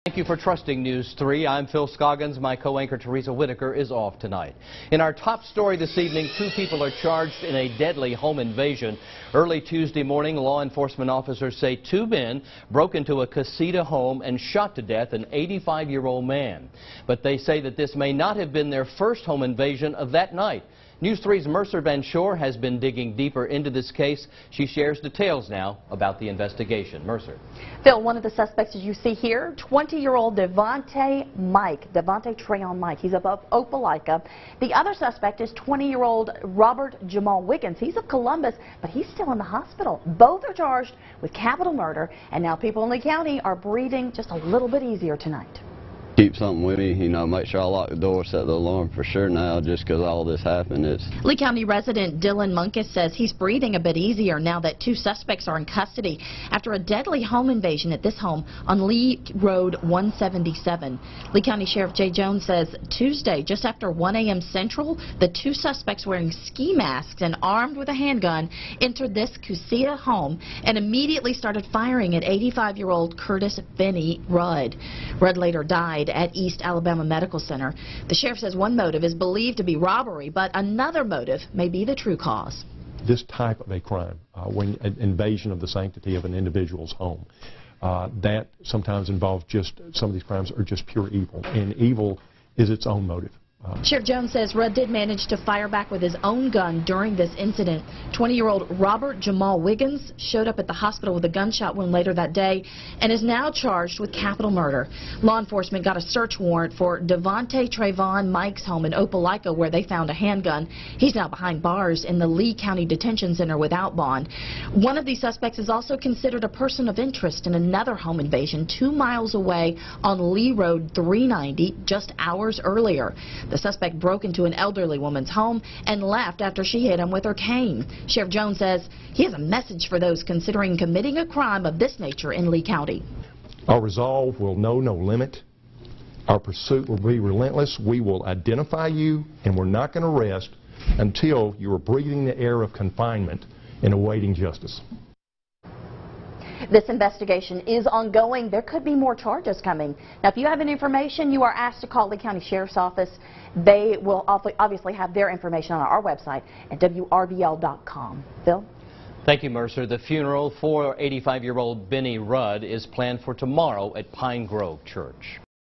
Thank you for trusting News 3. I'm Phil Scoggins. My co-anchor Teresa Whitaker is off tonight. In our top story this evening, 2 people are charged in a deadly home invasion. Early Tuesday morning, law enforcement officers say 2 men broke into a casita home and shot to death an 85-year-old man. But they say that this may not have been their first home invasion of that night. News 3's Mercer Van Shore has been digging deeper into this case. She shares details now about the investigation. Mercer. Phil, one of the suspects, as you see here, 20-year-old Devontae Treyon Mike. He's of Opelika. The other suspect is 20-year-old Robert Jamal Wiggins. He's of Columbus, but he's still in the hospital. Both are charged with capital murder, and now people in Lee County are breathing just a little bit easier tonight. Keep something with me, make sure I lock the door, set the alarm for sure now, just because all this happened. Lee County resident Dylan Munkus says he's breathing a bit easier now that 2 suspects are in custody after a deadly home invasion at this home on Lee Road 177. Lee County Sheriff Jay Jones says Tuesday, just after 1 a.m. Central, the 2 suspects wearing ski masks and armed with a handgun entered this casita home and immediately started firing at 85-year-old Curtis Benny Rudd. Rudd later died at East Alabama Medical Center. The sheriff says one motive is believed to be robbery, but another motive may be the true cause. This type of a crime, when an invasion of the sanctity of an individual's home, that sometimes involves just, some of these crimes are just pure evil, and evil is its own motive. Sheriff Jones says Rudd did manage to fire back with his own gun during this incident. 20-year-old Robert Jamal Wiggins showed up at the hospital with a gunshot wound later that day and is now charged with capital murder. Law enforcement got a search warrant for Devontae Treyon Mike's home in Opelika, where they found a handgun. He's now behind bars in the Lee County Detention Center without bond. One of these suspects is also considered a person of interest in another home invasion 2 miles away on Lee Road 390 just hours earlier. The suspect broke into an elderly woman's home and left after she hit him with her cane. Sheriff Jones says he has a message for those considering committing a crime of this nature in Lee County. Our resolve will know no limit. Our pursuit will be relentless. We will identify you, and we're not going to rest until you are breathing the air of confinement and awaiting justice. This investigation is ongoing. There could be more charges coming. Now, if you have any information, you are asked to call Lee County Sheriff's Office. They will obviously have their information on our website at WRBL.com. Phil? Thank you, Mercer. The funeral for 85-year-old Benny Rudd is planned for tomorrow at Pine Grove Church.